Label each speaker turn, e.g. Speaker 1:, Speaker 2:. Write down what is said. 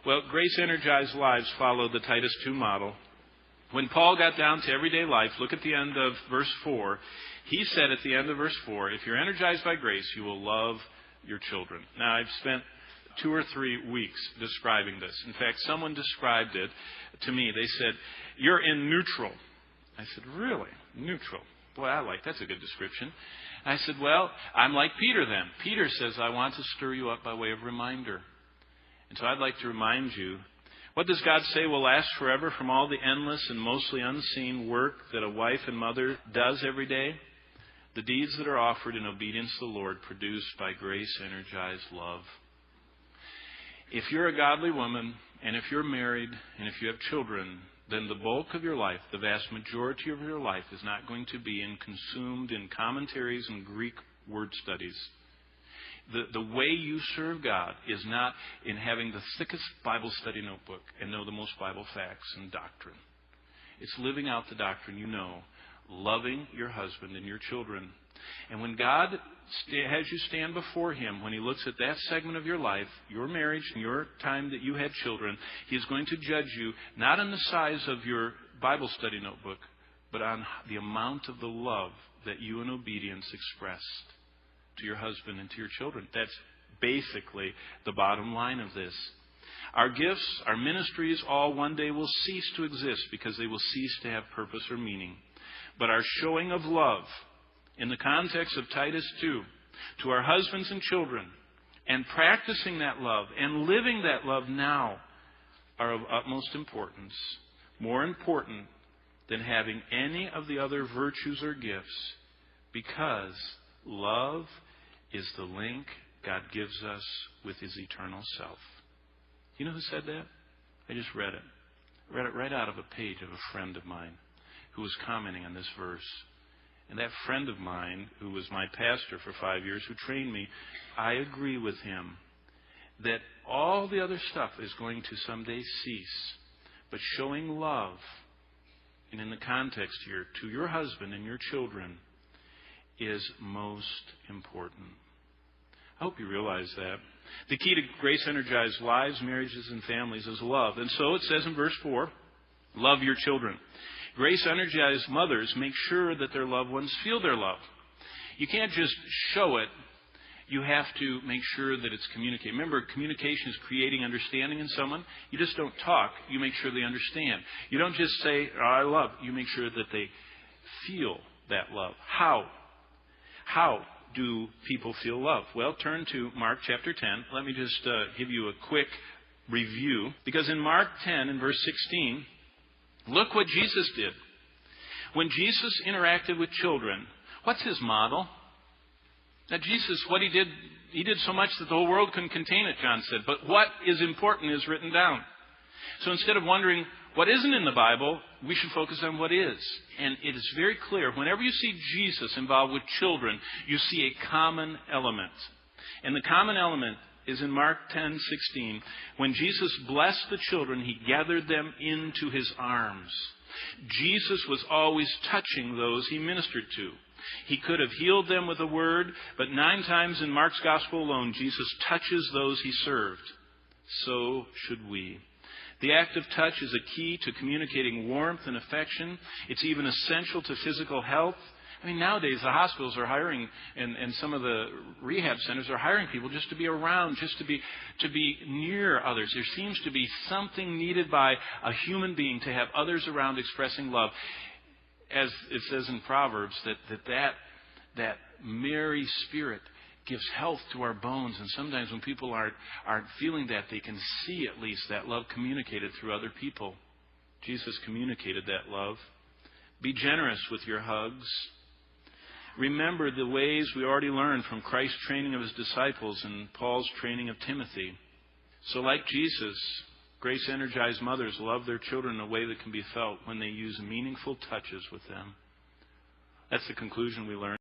Speaker 1: Well, grace-energized lives follow the Titus 2 model. When Paul got down to everyday life, look at the end of verse 4. He said at the end of verse 4, if you're energized by grace, you will love your children. Now, I've spent 2 or 3 weeks describing this. In fact, someone described it to me. They said, you're in neutral. I said, really? Neutral? Boy, that's a good description. I said, well, I'm like Peter then. Peter says, I want to stir you up by way of reminder. And so I'd like to remind you, what does God say will last forever from all the endless and mostly unseen work that a wife and mother does every day? The deeds that are offered in obedience to the Lord, produced by grace-energized love. If you're a godly woman, and if you're married, and if you have children, then the bulk of your life, the vast majority of your life, is not going to be consumed in commentaries and Greek word studies. The way you serve God is not in having the thickest Bible study notebook and know the most Bible facts and doctrine. It's living out the doctrine you know, loving your husband and your children. And when God has you stand before Him, when He looks at that segment of your life, your marriage and your time that you had children, He is going to judge you not on the size of your Bible study notebook, but on the amount of the love that you in obedience expressed to your husband and to your children. That's basically the bottom line of this. Our gifts, our ministries, all one day will cease to exist because they will cease to have purpose or meaning. But our showing of love, in the context of Titus 2, to our husbands and children, and practicing that love and living that love now, are of utmost importance. More important than having any of the other virtues or gifts, because love is the link God gives us with His eternal self. You know who said that? I just read it. I read it right out of a page of a friend of mine who was commenting on this verse. And that friend of mine, who was my pastor for 5 years, who trained me, I agree with him that all the other stuff is going to someday cease. But showing love, and in the context here, to your husband and your children, is most important. I hope you realize that. The key to grace-energized lives, marriages, and families is love. And so it says in verse 4, love your children. Grace-energized mothers make sure that their loved ones feel their love. You can't just show it. You have to make sure that it's communicated. Remember, communication is creating understanding in someone. You just don't talk. You make sure they understand. You don't just say, oh, I love. You make sure that they feel that love. How? How do people feel love? Well, turn to Mark chapter 10. Let me just give you a quick review. Because in Mark 10 and verse 16, look what Jesus did. When Jesus interacted with children, what's His model? Now, Jesus, what He did so much that the whole world couldn't contain it, John said. But what is important is written down. So instead of wondering what isn't in the Bible, we should focus on what is. And it is very clear, whenever you see Jesus involved with children, you see a common element. And the common element is in Mark 10:16. When Jesus blessed the children, He gathered them into His arms. Jesus was always touching those He ministered to. He could have healed them with a word, but 9 times in Mark's gospel alone, Jesus touches those He served. So should we. The act of touch is a key to communicating warmth and affection. It's even essential to physical health. I mean, nowadays the hospitals are hiring, and some of the rehab centers are hiring people just to be around, just to be near others. There seems to be something needed by a human being to have others around expressing love. As it says in Proverbs, that merry spirit gives health to our bones. And sometimes when people aren't feeling that, they can see at least that love communicated through other people. Jesus communicated that love. Be generous with your hugs. Remember the ways we already learned from Christ's training of His disciples and Paul's training of Timothy. So like Jesus, grace-energized mothers love their children in a way that can be felt when they use meaningful touches with them. That's the conclusion we learned.